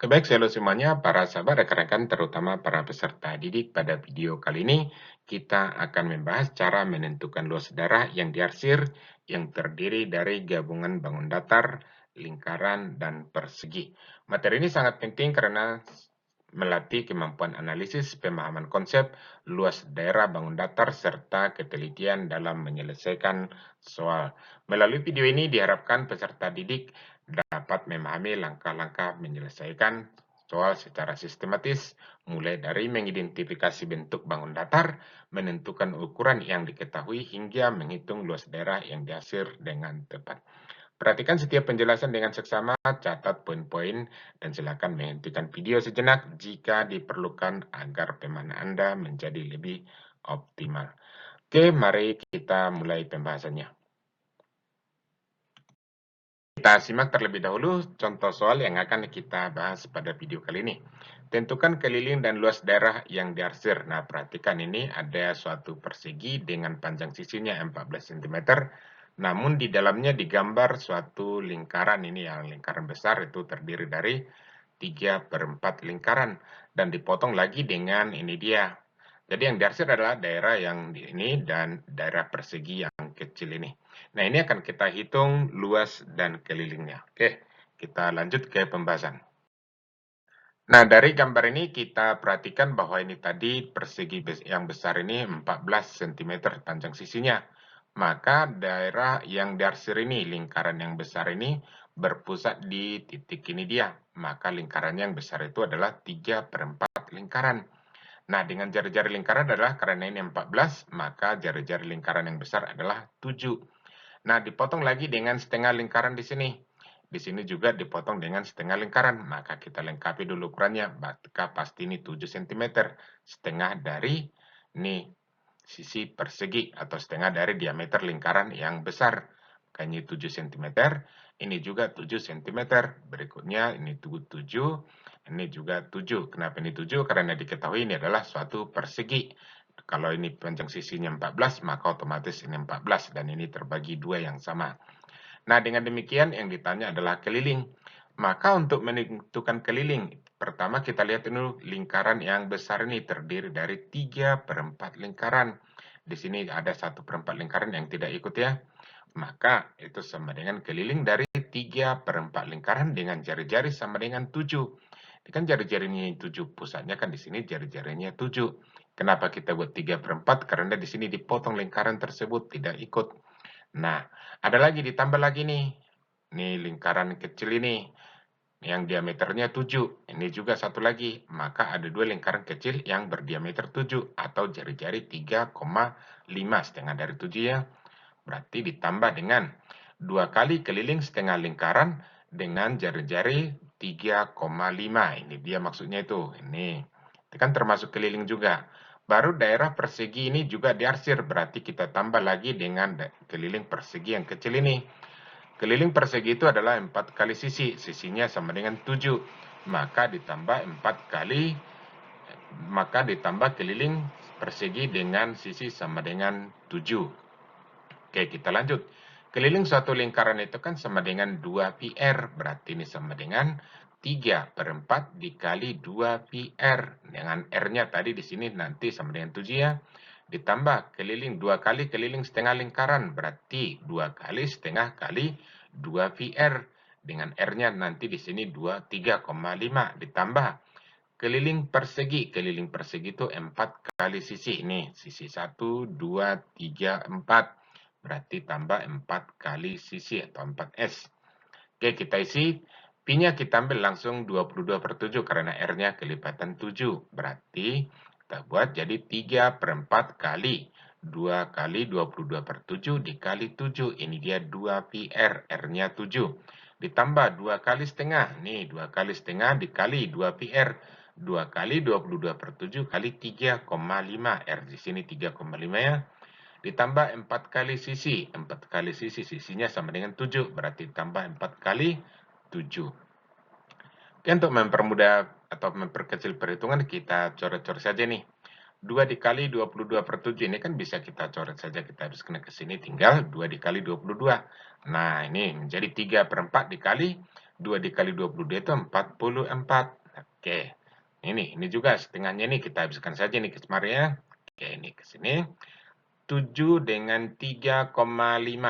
Oke, baik, halo semuanya, para sahabat, rekan-rekan, terutama para peserta didik. Pada video kali ini, kita akan membahas cara menentukan luas darah yang diarsir yang terdiri dari gabungan bangun datar, lingkaran, dan persegi. Materi ini sangat penting karena melatih kemampuan analisis, pemahaman konsep, luas daerah bangun datar, serta ketelitian dalam menyelesaikan soal. Melalui video ini diharapkan peserta didik dapat memahami langkah-langkah menyelesaikan soal secara sistematis, mulai dari mengidentifikasi bentuk bangun datar, menentukan ukuran yang diketahui, hingga menghitung luas daerah yang diarsir dengan tepat. Perhatikan setiap penjelasan dengan seksama, catat poin-poin, dan silakan menghentikan video sejenak jika diperlukan agar pemahaman Anda menjadi lebih optimal. Oke, mari kita mulai pembahasannya. Kita simak terlebih dahulu contoh soal yang akan kita bahas pada video kali ini. Tentukan keliling dan luas daerah yang diarsir. Nah, perhatikan ini ada suatu persegi dengan panjang sisinya 14 cm. Namun di dalamnya digambar suatu lingkaran ini, yang lingkaran besar itu terdiri dari 3/4 lingkaran. Dan dipotong lagi dengan ini dia. Jadi yang diarsir adalah daerah yang ini dan daerah persegi yang kecil ini. Nah, ini akan kita hitung luas dan kelilingnya. Oke, kita lanjut ke pembahasan. Nah, dari gambar ini kita perhatikan bahwa ini tadi persegi yang besar ini 14 cm panjang sisinya. Maka daerah yang diarsir ini, lingkaran yang besar ini, berpusat di titik ini dia. Maka lingkarannya yang besar itu adalah 3/4 lingkaran. Nah, dengan jari-jari lingkaran adalah, karena ini 14, maka jari-jari lingkaran yang besar adalah 7. Nah, dipotong lagi dengan setengah lingkaran di sini. Di sini juga dipotong dengan setengah lingkaran. Maka kita lengkapi dulu ukurannya. Maka pasti ini 7 cm. Setengah dari ini sisi persegi atau setengah dari diameter lingkaran yang besar. Makanya 7 cm. Ini juga 7 cm. Berikutnya ini 7. Ini juga 7. Kenapa ini 7? Karena diketahui ini adalah suatu persegi. Kalau ini panjang sisinya 14, maka otomatis ini 14, dan ini terbagi 2 yang sama. Nah, dengan demikian yang ditanya adalah keliling. Maka untuk menentukan keliling, pertama kita lihat dulu lingkaran yang besar ini terdiri dari 3/4 lingkaran. Di sini ada 1/4 lingkaran yang tidak ikut ya. Maka itu sama dengan keliling dari 3/4 lingkaran dengan jari-jari sama dengan 7. Ini kan jari-jarinya 7, pusatnya kan di sini jari-jarinya 7. Kenapa kita buat 3/4? Karena di sini dipotong lingkaran tersebut, tidak ikut. Nah, ada lagi, ditambah lagi nih. Nih lingkaran kecil ini, yang diameternya 7. Ini juga satu lagi. Maka ada 2 lingkaran kecil yang berdiameter 7, atau jari-jari 3,5, setengah dari 7 ya. Berarti ditambah dengan 2 kali keliling setengah lingkaran dengan jari-jari 3,5. Ini dia maksudnya itu. Ini kan termasuk keliling juga. Baru daerah persegi ini juga diarsir, berarti kita tambah lagi dengan keliling persegi yang kecil ini. Keliling persegi itu adalah 4 kali sisi. Sisinya sama dengan 7. Maka ditambah keliling persegi dengan sisi sama dengan 7. Oke, kita lanjut. Keliling suatu lingkaran itu kan sama dengan 2πr. Berarti ini sama dengan 3/4 dikali 2πr. Dengan R-nya tadi di sini nanti sama dengan 7 ya. Ditambah keliling 2 kali keliling setengah lingkaran. Berarti 2 kali setengah kali 2πr. Dengan R-nya nanti di sini 3,5. Ditambah keliling persegi. Keliling persegi itu 4 kali sisi. Ini sisi 1, 2, 3, 4. Berarti tambah 4 kali sisi atau 4S. Oke, kita isi. Pi-nya kita ambil langsung 22/7 karena R-nya kelipatan 7. Berarti kita buat jadi 3/4 kali 2 kali 22/7 dikali 7. Ini dia 2πr. R-nya 7. Ditambah 2 kali setengah. Nih, 2 kali setengah dikali 2πr. 2 kali 22/7 kali 3,5. R di sini 3,5 ya. Ditambah 4 kali sisi. 4 kali sisi, sisinya sama dengan 7. Berarti tambah 4 kali 7. Oke, untuk mempermudah atau memperkecil perhitungan, kita coret-coret saja nih. 2 dikali 22/7 ini kan bisa kita coret saja. Kita harus kena ke sini, tinggal 2 dikali 22. Nah, ini menjadi 3/4 dikali 2 dikali 22 itu 44. Oke. Ini juga setengahnya nih kita habiskan saja nih kemarin ya. Oke, ini ke sini. 7 dengan 3,5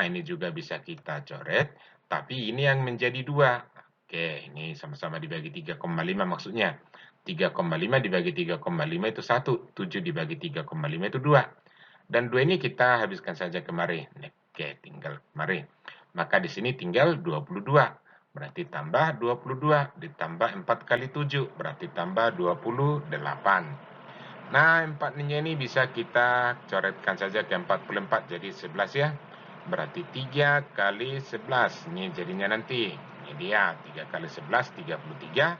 ini juga bisa kita coret, tapi ini yang menjadi 2. Oke, ini sama-sama dibagi 3,5 maksudnya. 3,5 dibagi 3,5 itu 1, 7 dibagi 3,5 itu 2. Dan 2 ini kita habiskan saja kemarin. Oke, tinggal kemarin. Maka di sini tinggal 22. Berarti tambah 22 ditambah 4 kali 7, berarti tambah 28. Nah, 4-nya ini bisa kita coretkan saja ke 44, jadi 11 ya. Berarti 3 kali 11, ini jadinya nanti. Ini dia, 3 kali 11, 33,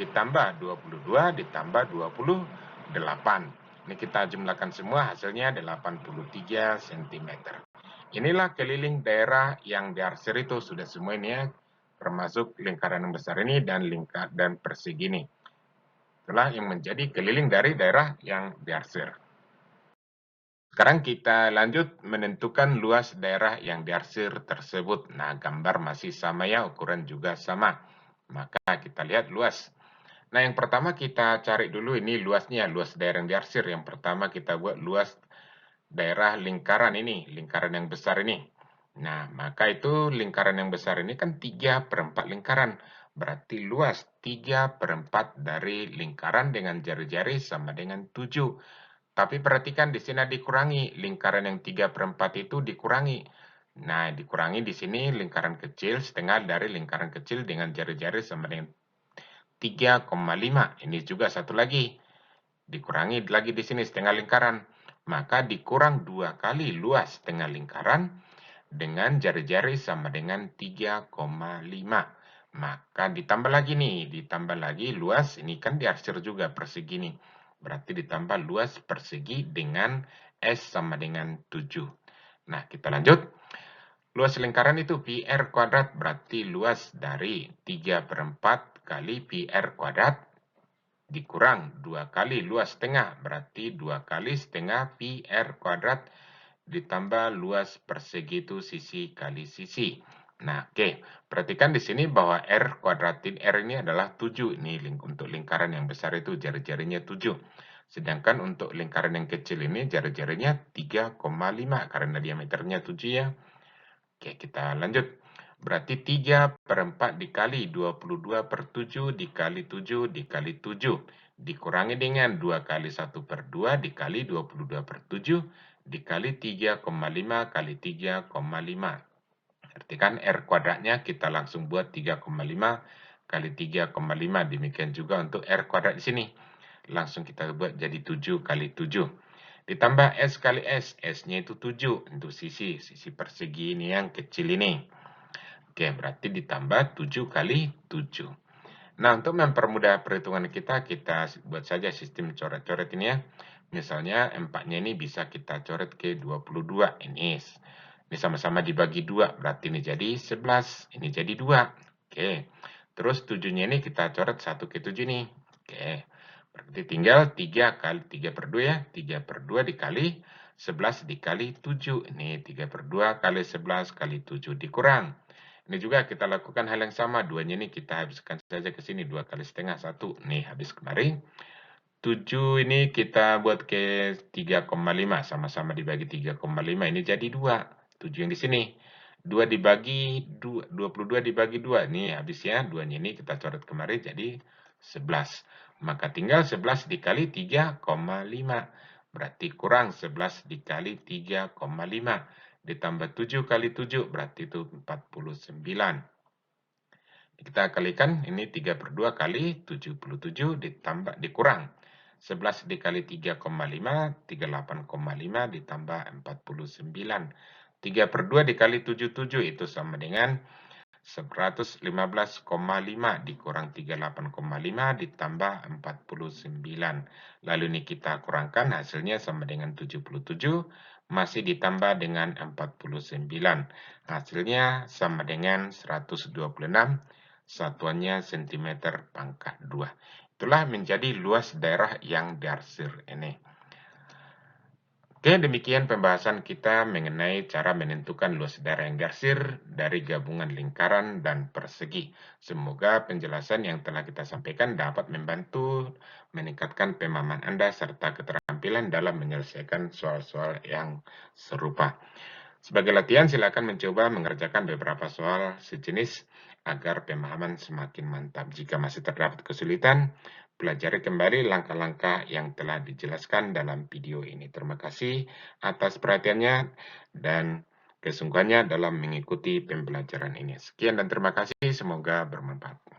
ditambah 22, ditambah 28. Ini kita jumlahkan semua, hasilnya 83 cm. Inilah keliling daerah yang diarsir itu, sudah semua ini ya. Termasuk lingkaran yang besar ini dan persegi ini. Itulah yang menjadi keliling dari daerah yang diarsir. Sekarang kita lanjut menentukan luas daerah yang diarsir tersebut. Nah, gambar masih sama ya, ukuran juga sama. Maka kita lihat luas. Nah, yang pertama kita cari dulu ini luasnya, luas daerah yang diarsir. Yang pertama kita buat luas daerah lingkaran ini, lingkaran yang besar ini. Nah, maka itu lingkaran yang besar ini kan 3/4 lingkaran. Berarti luas 3/4 dari lingkaran dengan jari-jari sama dengan 7. Tapi perhatikan di sini dikurangi. Lingkaran yang 3/4 itu dikurangi. Nah, dikurangi di sini lingkaran kecil, setengah dari lingkaran kecil dengan jari-jari sama dengan 3,5. Ini juga satu lagi. Dikurangi lagi di sini setengah lingkaran. Maka dikurang 2 kali luas setengah lingkaran dengan jari-jari sama dengan 3,5. Maka ditambah lagi nih, ditambah lagi luas, ini kan diarsir juga persegi nih. Berarti ditambah luas persegi dengan S sama dengan 7. Nah, kita lanjut. Luas lingkaran itu pi r kuadrat, berarti luas dari 3/4 kali pi r kuadrat dikurang 2 kali luas setengah, berarti 2 kali setengah pi r kuadrat ditambah luas persegi itu sisi kali sisi. Nah, oke. Perhatikan di sini bahwa R kuadratin R ini adalah 7. Ini untuk lingkaran yang besar itu jari-jarinya 7. Sedangkan untuk lingkaran yang kecil ini jari-jarinya 3,5 karena diameternya 7 ya. Oke, kita lanjut. Berarti 3/4 dikali 22/7 dikali 7 dikali 7. Dikurangi dengan 2 kali 1/2 dikali 22/7 dikali 3,5 kali 3,5. Berarti kan R kuadratnya kita langsung buat 3,5 kali 3,5. Demikian juga untuk R kuadrat di sini. Langsung kita buat jadi 7 kali 7. Ditambah S kali S. S-nya itu 7 untuk sisi persegi ini yang kecil ini. Oke, berarti ditambah 7 kali 7. Nah, untuk mempermudah perhitungan kita buat saja sistem coret-coret ini ya. Misalnya 4-nya ini bisa kita coret ke 22. Ini sama-sama dibagi 2, berarti ini jadi 11, ini jadi 2. Oke, terus 7-nya ini kita coret 1 ke 7 nih. Oke, berarti tinggal 3/2 ya, 3/2 dikali 11 dikali 7. Ini 3/2 kali 11 kali 7 dikurang. Ini juga kita lakukan hal yang sama, 2-nya ini kita habiskan saja ke sini, 2 kali setengah 1. Nih, habis kemarin. 7 ini kita buat ke 3,5, sama-sama dibagi 3,5, ini jadi 2. 7 yang di sini. 2 dibagi 22 dibagi 2. Nih, habis ya, 2-nya ini kita coret kemarin jadi 11. Maka tinggal 11 dikali 3,5. Berarti kurang 11 dikali 3,5. Ditambah 7 kali 7, berarti itu 49. Kita kalikan, ini 3/2 kali 77 dikurang. 11 dikali 3,5, 38,5 ditambah 49. 3/2 dikali 77 itu sama dengan 115,5 dikurang 38,5 ditambah 49. Lalu ini kita kurangkan, hasilnya sama dengan 77, masih ditambah dengan 49. Hasilnya sama dengan 126, satuannya cm². Itulah menjadi luas daerah yang diarsir ini. Oke, demikian pembahasan kita mengenai cara menentukan luas daerah yang diarsir dari gabungan lingkaran dan persegi. Semoga penjelasan yang telah kita sampaikan dapat membantu meningkatkan pemahaman Anda serta keterampilan dalam menyelesaikan soal-soal yang serupa. Sebagai latihan, silakan mencoba mengerjakan beberapa soal sejenis agar pemahaman semakin mantap. Jika masih terdapat kesulitan, pelajari kembali langkah-langkah yang telah dijelaskan dalam video ini. Terima kasih atas perhatiannya dan kesungguhannya dalam mengikuti pembelajaran ini. Sekian dan terima kasih, semoga bermanfaat.